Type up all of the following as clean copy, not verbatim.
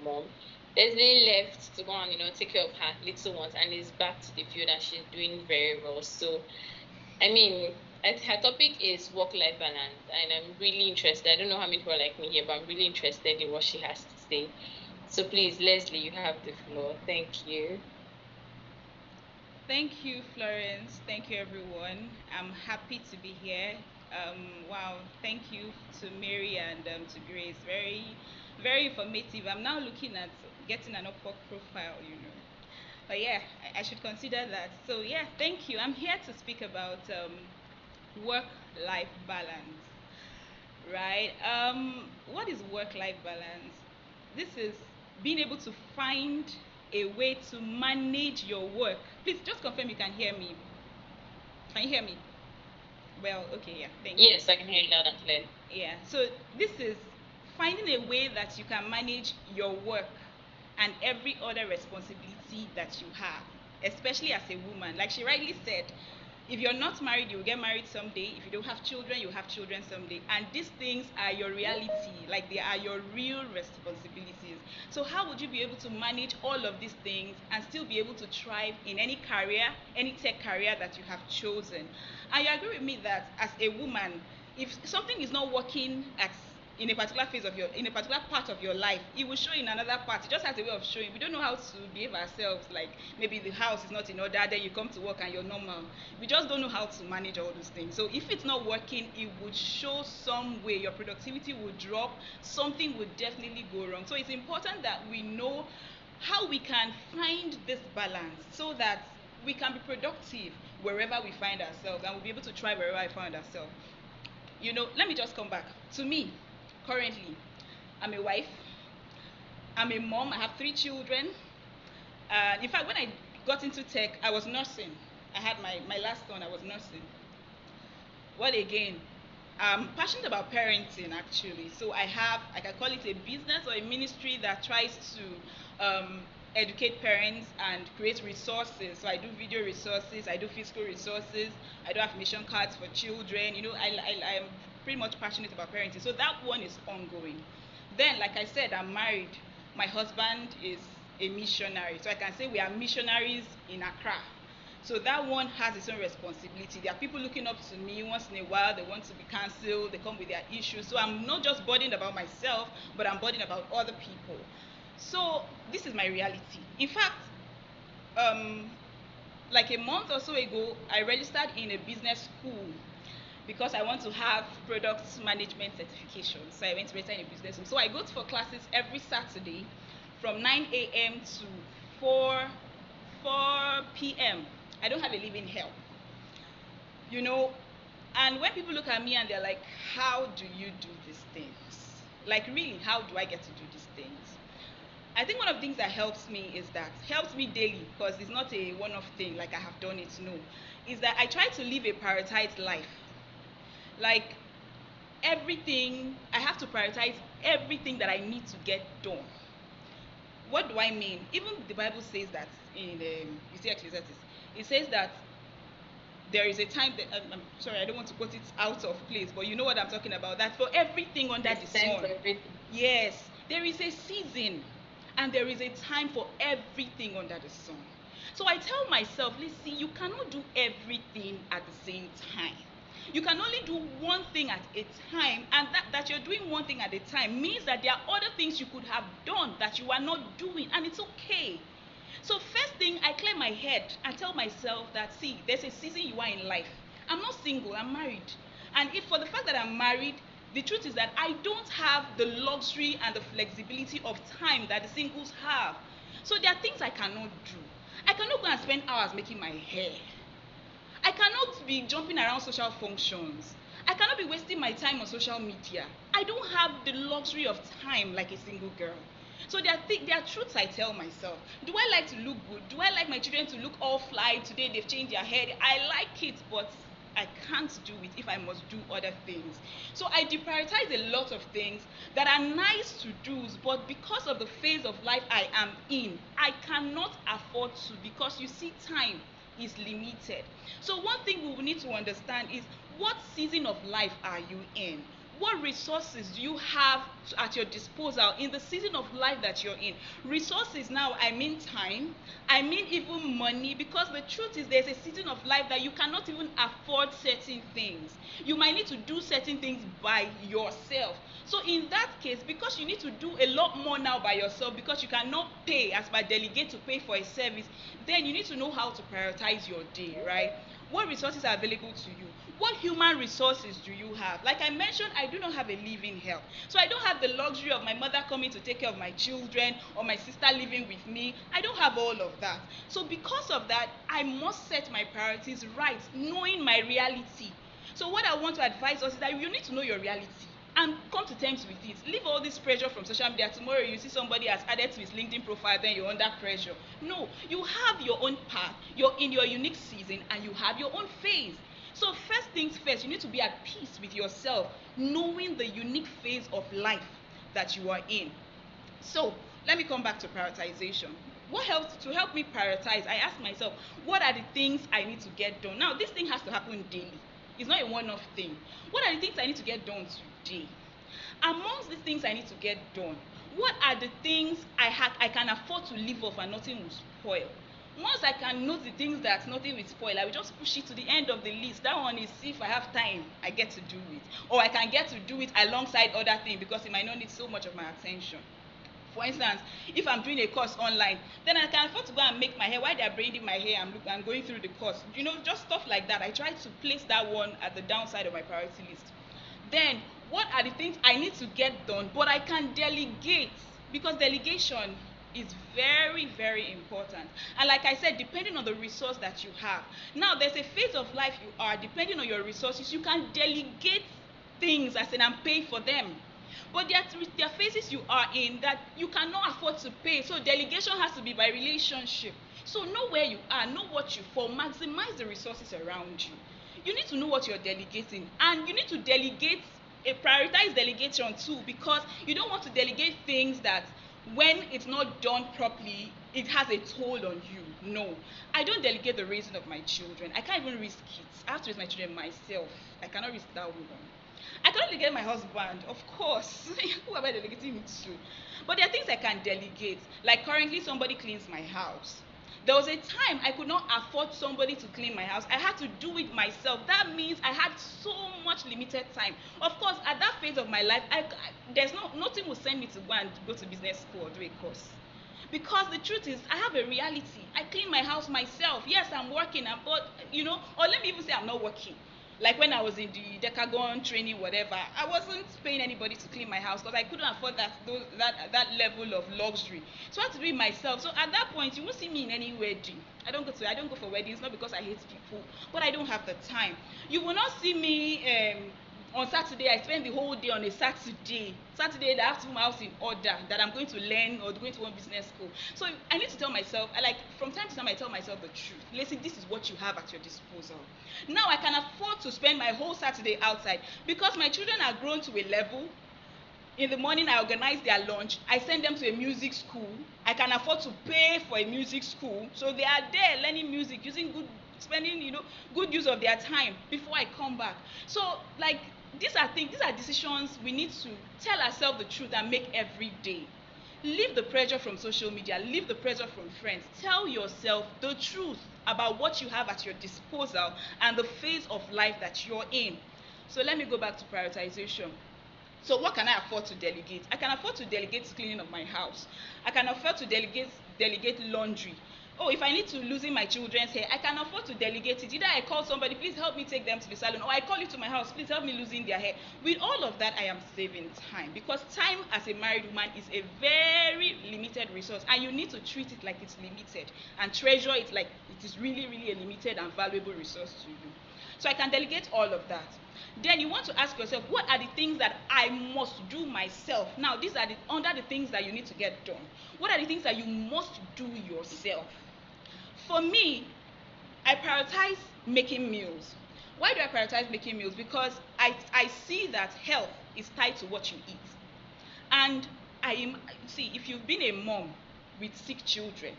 mom. Leslie left to go and take care of her little ones, and is back to the field, and she's doing very well. So I mean, her topic is work-life balance, and I'm really interested. I don't know how many people are like me here, but I'm really interested in what she has to say. So please, Leslie, you have the floor. Thank you. Thank you, Florence. Thank you, everyone. I'm happy to be here. Wow, thank you to Mary and to Grace. Very, very informative. I'm now looking at getting an Upwork profile. But yeah, I should consider that. So yeah, thank you. I'm here to speak about work-life balance. Right? What is work-life balance? This is being able to find a way to manage your work. Please just confirm you can hear me. Can you hear me? Well, okay, yeah, thank you. Yes, I can hear you loud and clear. Yeah, so this is finding a way that you can manage your work and every other responsibility that you have, especially as a woman. Like she rightly said, if you're not married, you'll get married someday. If you don't have children, you'll have children someday. And these things are your reality, like they are your real responsibilities. So, how would you be able to manage all of these things and still be able to thrive in any career, any tech career that you have chosen? And you agree with me that as a woman, if something is not working as in a particular phase of your in a particular part of your life, it will show in another part. It just has a way of showing. We don't know how to behave ourselves. Like maybe the house is not in order, then you come to work and you're normal. We just don't know how to manage all those things. So if it's not working, it would show some way. Your productivity will drop. Something would definitely go wrong. So it's important that we know how we can find this balance so that we can be productive wherever we find ourselves, and we'll be able to try wherever we find ourselves. Let me just come back to me. Currently, I'm a wife, I'm a mom, I have 3 children. In fact, when I got into tech, I was nursing. I had my last one, I was nursing. What again? I'm passionate about parenting actually. So I can call it a business or a ministry that tries to educate parents and create resources. So I do video resources, I do physical resources, I do affirmation cards for children. I'm pretty much passionate about parenting. So that one is ongoing. Then, like I said, I'm married. My husband is a missionary. So I can say we are missionaries in Accra. So that one has its own responsibility. There are people looking up to me once in a while. They want to be cancelled. They come with their issues. So I'm not just burdened about myself, but I'm burdened about other people. So this is my reality. In fact, um, like a month or so ago, I registered in a business school because I want to have product management certification. So I went to register in a business school. So I go for classes every Saturday from 9 a.m. to 4 p.m. I don't have a living help. You know, and when people look at me and they're like, how do you do these things? Like, really, how do I get to do these things? I think one of the things that helps me daily, because it's not a one-off thing like I have done it, no, is that I try to live a prioritized life. Like everything, I have to prioritize everything that I need to get done. What do I mean? Even the Bible says that in you see Ecclesiastes, it says that there is a time that I'm sorry, I don't want to quote it out of place, but you know what I'm talking about. That for everything under the There's time for sun, everything. yes, there is a season and there is a time for everything under the sun. So I tell myself, listen, you cannot do everything at the same time. You can only do one thing at a time, and that you're doing one thing at a time means that there are other things you could have done that you are not doing, and it's okay. So first thing, I clear my head and tell myself that, see, there's a season you are in life. I'm not single, I'm married. And if for the fact that I'm married, the truth is that I don't have the luxury and the flexibility of time that the singles have. So there are things I cannot do. I cannot go and spend hours making my hair. I cannot be jumping around social functions. I cannot be wasting my time on social media. I don't have the luxury of time like a single girl. So there are truths I tell myself. Do I like to look good? Do I like my children to look all fly? Today they've changed their hair. I like it, but I can't do it if I must do other things. So I deprioritize a lot of things that are nice to do, but because of the phase of life I am in, I cannot afford to, because you see, time is limited. So one thing we will need to understand is, what season of life are you in? What resources do you have at your disposal in the season of life that you're in? Resources now, I mean time, I mean even money, because the truth is there's a season of life that you cannot even afford certain things. You might need to do certain things by yourself. So in that case, because you need to do a lot more now by yourself, because you cannot pay as per delegate to pay for a service, then you need to know how to prioritize your day, right? What resources are available to you? What human resources do you have? Like I mentioned, I do not have a living help. So I don't have the luxury of my mother coming to take care of my children or my sister living with me. I don't have all of that. So because of that, I must set my priorities right, knowing my reality. So what I want to advise us is that you need to know your reality and come to terms with it. Leave all this pressure from social media. Tomorrow you see somebody has added to his LinkedIn profile, then you're under pressure. No, you have your own path, you're in your unique season, and you have your own phase. So first things first, you need to be at peace with yourself, knowing the unique phase of life that you are in. So let me come back to prioritization. What helps to help me prioritize? I ask myself, what are the things I need to get done? Now, this thing has to happen daily. It's not a one-off thing. What are the things I need to get done today? Amongst the things I need to get done, what are the things I can afford to live off and nothing will spoil? Once I can note the things that nothing will spoil, I will just push it to the end of the list. That one is, if I have time, I get to do it. Or I can get to do it alongside other things because it might not need so much of my attention. For instance, if I'm doing a course online, then I can afford to go and make my hair. While they're braiding my hair, I'm going through the course. Just stuff like that. I try to place that one at the downside of my priority list. Then, what are the things I need to get done, but I can delegate? Because delegation is very, very important. And like I said, depending on the resource that you have. Now, there's a phase of life you are, depending on your resources, you can delegate things as in and pay for them. But there are phases you are in that you cannot afford to pay. So delegation has to be by relationship. So know where you are, know what you for, maximize the resources around you. You need to know what you're delegating, and you need to prioritize delegation too, because you don't want to delegate things that when it's not done properly, it has a toll on you. No, I don't delegate the raising of my children. I can't even risk it. I have to raise my children myself. I cannot risk that one. I cannot delegate my husband, of course. Who am I delegating it to? But there are things I can delegate. Like currently somebody cleans my house. There was a time I could not afford somebody to clean my house. I had to do it myself. That means I had so much limited time. Of course, at that phase of my life, nothing will send me to go to business school or do a course. Because the truth is, I have a reality. I clean my house myself. Yes, I'm working, but or let me even say I'm not working. Like when I was in the Decagon training, whatever, I wasn't paying anybody to clean my house because I couldn't afford that level of luxury. So I had to do it myself. So at that point, you won't see me in any wedding. I don't go for weddings, not because I hate people, but I don't have the time. You will not see me on Saturday. I spend the whole day on a Saturday. Saturday, I have to put my house in order that I'm going to learn or going to one business school. So I need to tell myself, from time to time, I tell myself the truth. Listen, this is what you have at your disposal. Now I can afford to spend my whole Saturday outside because my children are grown to a level. In the morning, I organize their lunch. I send them to a music school. I can afford to pay for a music school. So they are there learning music, spending good use of their time before I come back. So these are decisions we need to tell ourselves the truth and make every day. Leave the pressure from social media, leave the pressure from friends. Tell yourself the truth about what you have at your disposal and the phase of life that you're in. So let me go back to prioritization. So what can I afford to delegate? I can afford to delegate cleaning of my house. I can afford to delegate laundry. Oh, if I need to loosen my children's hair, I can afford to delegate it. Either I call somebody, please help me take them to the salon, or I call you to my house, please help me loosen their hair. With all of that, I am saving time, because time as a married woman is a very limited resource, and you need to treat it like it's limited and treasure it like it is really, really a limited and valuable resource to you. So I can delegate all of that. Then you want to ask yourself, what are the things that I must do myself? Now, these are under the things that you need to get done. What are the things that you must do yourself? For me, I prioritize making meals. Why do I prioritize making meals? Because I see that health is tied to what you eat. And if you've been a mom with sick children,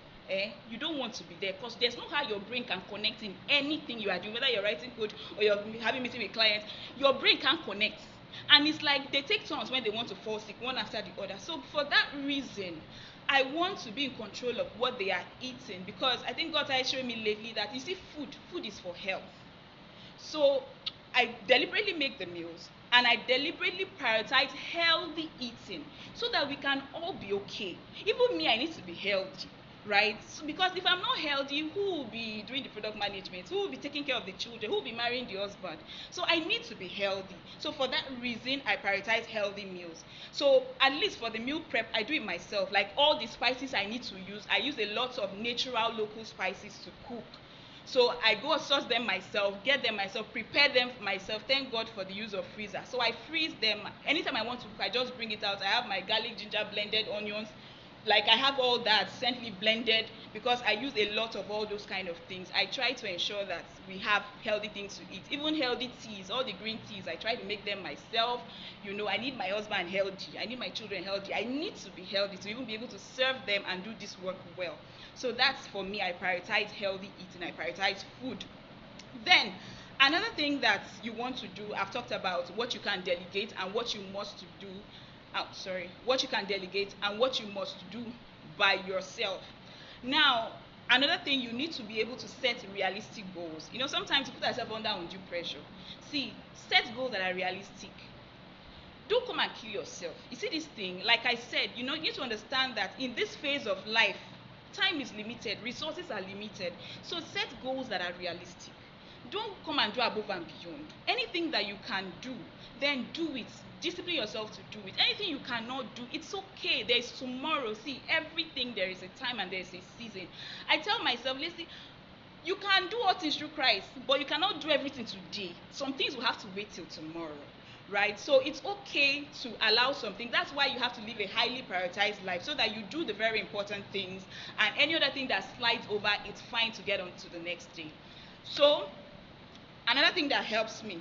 you don't want to be there, because there's no how your brain can connect in anything you are doing, whether you're writing code or you're having a meeting with clients. Your brain can't connect. And it's like they take turns when they want to fall sick, one after the other. So for that reason, I want to be in control of what they are eating, because I think God has shown me lately that, you see, food is for health. So I deliberately make the meals, and I deliberately prioritize healthy eating so that we can all be okay. Even me, I need to be healthy, right? So, because if I'm not healthy, who will be doing the product management? Who will be taking care of the children? Who will be marrying the husband? So I need to be healthy. So for that reason, I prioritize healthy meals. So at least for the meal prep, I do it myself. Like all the spices I need to use, I use a lot of natural local spices to cook. So I go source them myself, get them myself, prepare them myself. Thank God for the use of freezer. So I freeze them. Anytime I want to cook, I just bring it out. I have my garlic, ginger, blended onions. Like I have all that scently blended, because I use a lot of all those kind of things. I try to ensure that we have healthy things to eat. Even healthy teas, all the green teas, I try to make them myself. I need my husband healthy. I need my children healthy. I need to be healthy to even be able to serve them and do this work well. So that's for me. I prioritize healthy eating. I prioritize food. Then another thing that you want to do, I've talked about what you can delegate and what you must do. What you can delegate and what you must do by yourself. Now, another thing, you need to be able to set realistic goals. Sometimes you put yourself under undue pressure. See, set goals that are realistic. Don't come and kill yourself. You see this thing, like I said, you need to understand that in this phase of life, time is limited, resources are limited. So set goals that are realistic. Don't come and do above and beyond. Anything that you can do, then do it. Discipline yourself to do it. Anything you cannot do, it's okay. There is tomorrow. See, everything, there is a time and there is a season. I tell myself, listen, you can do all things through Christ, but you cannot do everything today. Some things will have to wait till tomorrow, right? So it's okay to allow something. That's why you have to live a highly prioritized life, so that you do the very important things, and any other thing that slides over, it's fine to get on to the next day. So another thing that helps me,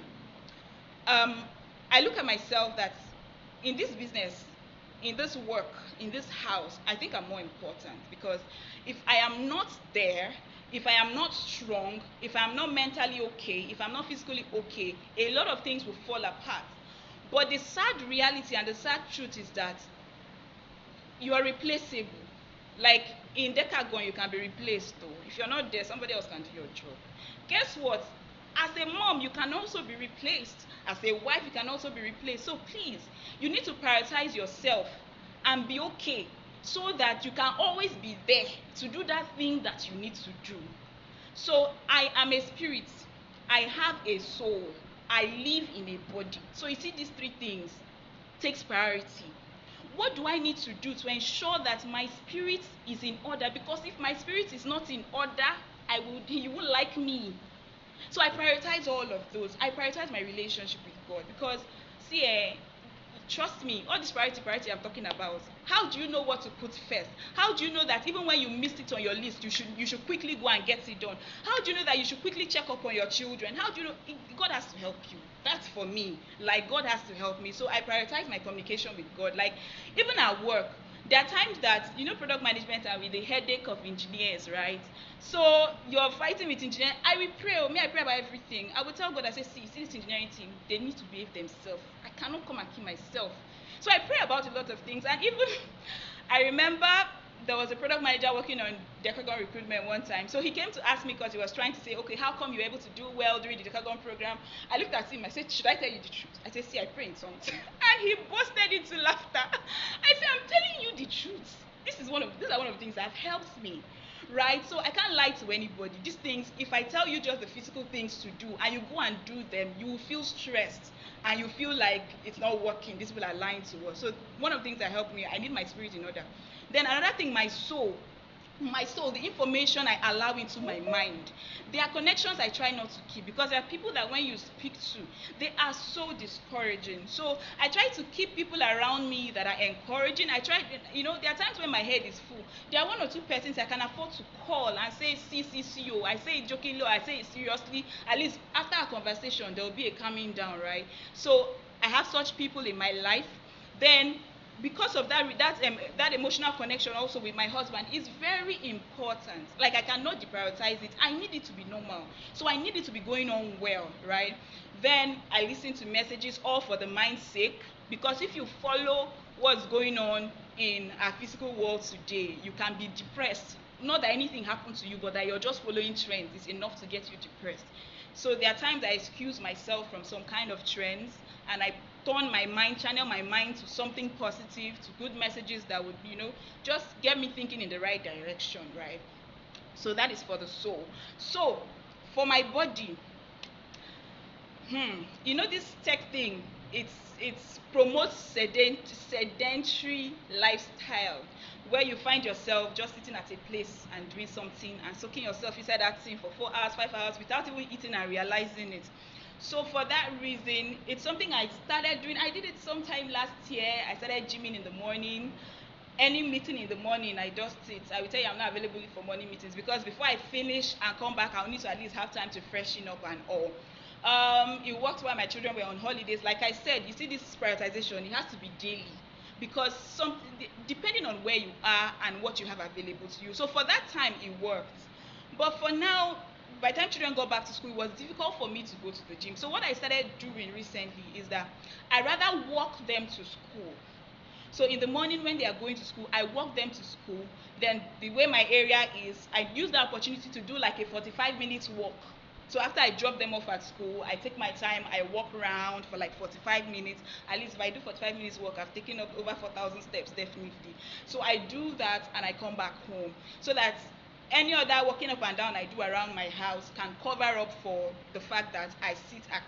I look at myself that in this business, in this work, in this house, I think I'm more important, because if I am not there, if I am not strong, if I'm not mentally okay, if I'm not physically okay, a lot of things will fall apart. But the sad reality and the sad truth is that you are replaceable. Like in Decagon, you can be replaced though. If you're not there, somebody else can do your job. Guess what? As a mom, you can also be replaced. As a wife, you can also be replaced. So please, you need to prioritize yourself and be okay, so that you can always be there to do that thing that you need to do. So I am a spirit. I have a soul. I live in a body. So you see, these three things takes priority. What do I need to do to ensure that my spirit is in order? Because if my spirit is not in order, you won't like me. So I prioritize all of those. I prioritize my relationship with God, because see, trust me, all this priority I'm talking about, how do you know what to put first? How do you know that even when you missed it on your list, you should quickly go and get it done? How do you know that you should quickly check up on your children? How do you know? God has to help you. That's for me. Like, God has to help me. So I prioritize my communication with God. Like, even at work, there are times that, product management are with the headache of engineers, right? So you're fighting with engineers. I will pray. I pray about everything. I will tell God, I say, see this engineering team, they need to behave themselves. I cannot come and kill myself. So I pray about a lot of things. And even, I remember there was a product manager working on Decagon recruitment one time. So he came to ask me, because he was trying to say, okay, how come you were able to do well during the Decagon program? I looked at him, I said, should I tell you the truth? I said, see, I pray in tongues. And he busted into laughter. I said, I'm telling you the truth. These are one of the things that have helped me, right? So I can't lie to anybody. These things, if I tell you just the physical things to do and you go and do them, you will feel stressed and you feel like it's not working. These people are lying to us. So one of the things that helped me, I need my spirit in order. Then another thing, my soul, the information I allow into my mind. There are connections I try not to keep, because there are people that when you speak to, they are so discouraging. So I try to keep people around me that are encouraging. There are times when my head is full. There are one or two persons I can afford to call and say, see, I say it jokingly, I say it seriously. At least after a conversation, there will be a calming down, right? So I have such people in my life. Then because of that emotional connection also with my husband is very important. Like, I cannot deprioritize it. I need it to be normal. So I need it to be going on well, right? Then I listen to messages all for the mind's sake, because if you follow what's going on in our physical world today, you can be depressed. Not that anything happened to you, but that you're just following trends is enough to get you depressed. So there are times I excuse myself from some kind of trends, and I channel my mind to something positive, to good messages that would, just get me thinking in the right direction, right? So that is for the soul. So for my body, this tech thing, it's promotes sedentary lifestyle, where you find yourself just sitting at a place and doing something and soaking yourself inside that thing for 4 hours, 5 hours without even eating and realizing it. So for that reason, it's something I started doing. I did it sometime last year. I started gymming in the morning. Any meeting in the morning, I just sit. I will tell you I'm not available for morning meetings, because before I finish and come back, I'll need to at least have time to freshen up and all. It worked while my children were on holidays. Like I said, you see, this prioritization, it has to be daily, because depending on where you are and what you have available to you. So for that time, it worked. But for now, by the time children got back to school, it was difficult for me to go to the gym. So what I started doing recently is that I rather walk them to school. So in the morning when they are going to school, I walk them to school. Then the way my area is, I use the opportunity to do like a 45-minute walk. So after I drop them off at school, I take my time, I walk around for like 45 minutes. At least if I do 45 minutes walk, I've taken up over 4,000 steps, definitely. So I do that and I come back home. So that any other walking up and down I do around my house can cover up for the fact that I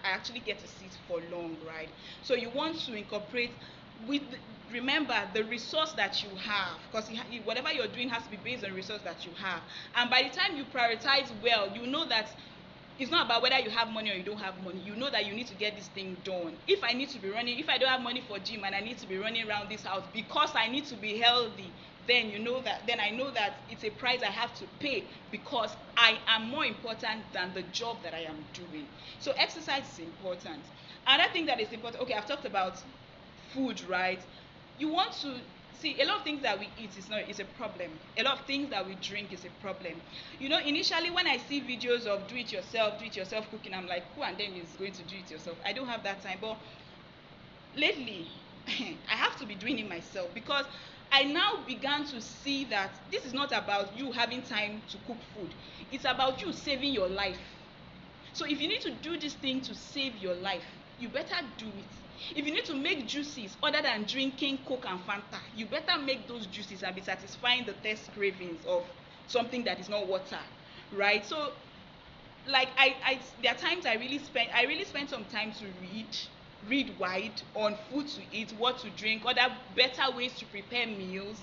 actually get to sit for long, right? So you want to incorporate remember the resource that you have, because whatever you're doing has to be based on the resource that you have. And by the time you prioritize well, you know that it's not about whether you have money or you don't have money. You know that you need to get this thing done. If I don't have money for gym and I need to be running around this house because I need to be healthy, then I know that it's a price I have to pay, because I am more important than the job that I am doing. So exercise is important. Another thing that is important, okay, I've talked about food, right? You want to see, a lot of things that we eat is a problem. A lot of things that we drink is a problem. Initially when I see videos of do it yourself cooking, I'm like, who and then is going to do it yourself? I don't have that time. But lately I have to be doing it myself, because I now began to see that this is not about you having time to cook food. It's about you saving your life. So if you need to do this thing to save your life, you better do it. If you need to make juices other than drinking Coke and Fanta, you better make those juices and be satisfying the thirst cravings of something that is not water, right? So like there are times I really spend some time to read wide on food to eat, what to drink, other better ways to prepare meals.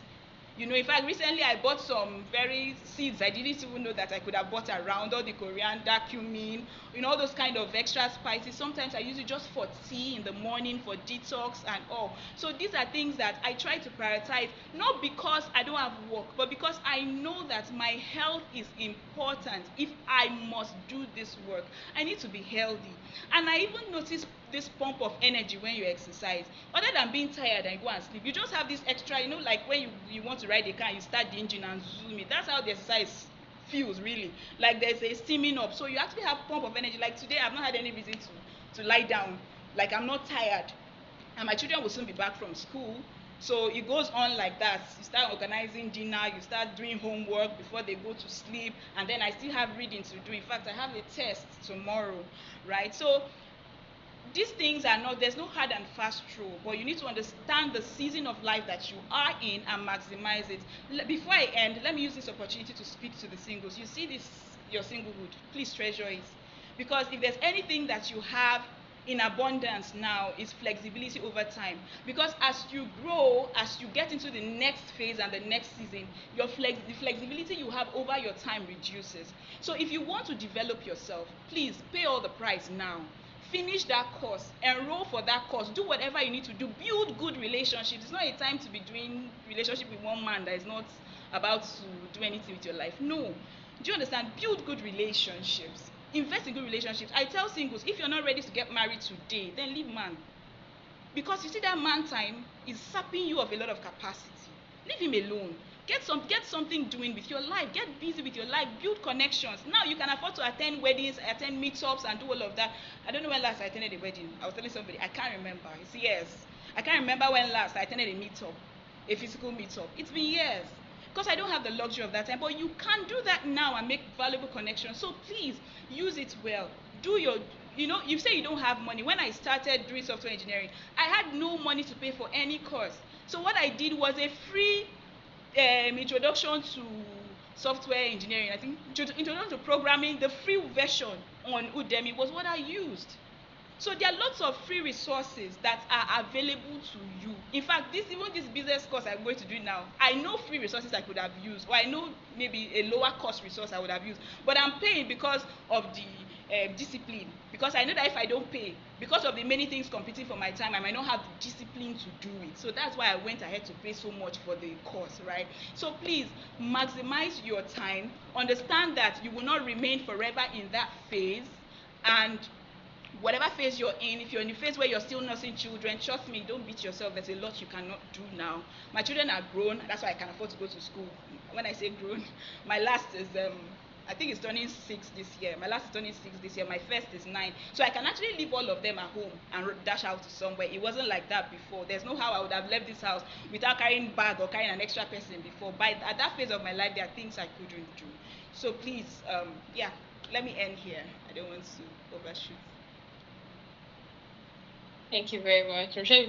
In fact, recently I bought some very seeds I didn't even know that I could have bought around, all the coriander, cumin, all those kind of extra spices. Sometimes I use it just for tea in the morning, for detox and all. So these are things that I try to prioritize, not because I don't have work, but because I know that my health is important. If I must do this work, I need to be healthy. And I even notice this pump of energy when you exercise. Other than being tired and go and sleep, you just have this extra, like when you want to ride a car, you start the engine and zoom it. That's how the exercise feels, really. Like there's a steaming up. So you actually have pump of energy. Like today, I've not had any reason to lie down. Like I'm not tired. And my children will soon be back from school. So it goes on like that. You start organizing dinner, you start doing homework before they go to sleep, and then I still have reading to do. In fact, I have a test tomorrow, right? So these things there's no hard and fast rule, but you need to understand the season of life that you are in and maximize it. Before I end, let me use this opportunity to speak to the singles. You see this, your singlehood, please treasure it. Because if there's anything that you have in abundance now, is flexibility over time. Because as you grow, as you get into the next phase and the next season, the flexibility you have over your time reduces. So if you want to develop yourself, please pay all the price now. Finish that course, enroll for that course, do whatever you need to do, build good relationships. It's not a time to be doing relationship with one man that is not about to do anything with your life. No. Do you understand? Build good relationships. Invest in good relationships. I tell singles, if you're not ready to get married today, then leave man. Because you see that man time, is sapping you of a lot of capacity. Leave him alone. Get something doing with your life. Get busy with your life. Build connections. Now you can afford to attend weddings, attend meetups, and do all of that. I don't know when last I attended a wedding. I was telling somebody, I can't remember. It's years. I can't remember when last I attended a meetup, a physical meetup. It's been years because I don't have the luxury of that time. But you can do that now and make valuable connections. So please use it well. Do your, you say you don't have money. When I started doing software engineering, I had no money to pay for any course. So what I did was a free introduction to software engineering. I think introduction to programming. The free version on Udemy was what I used. So there are lots of free resources that are available to you. In fact, even this business course I'm going to do now, I know free resources I could have used, or I know maybe a lower cost resource I would have used, but I'm paying because of the discipline. Because I know that if I don't pay, because of the many things competing for my time, I might not have the discipline to do it. So that's why I went ahead to pay so much for the course, right? So please maximize your time. Understand that you will not remain forever in that phase, and whatever phase you're in, if you're in the phase where you're still nursing children, trust me, don't beat yourself. There's a lot you cannot do now. My children are grown, that's why I can afford to go to school. When I say grown, my last is I think it's turning 6 this year. My last is turning 6 this year. My first is 9. So I can actually leave all of them at home and dash out to somewhere. It wasn't like that before. There's no how I would have left this house without carrying bag or carrying an extra person before. But at that phase of my life, there are things I couldn't do. So please, yeah, let me end here. I don't want to overshoot. Thank you very much. I'm sure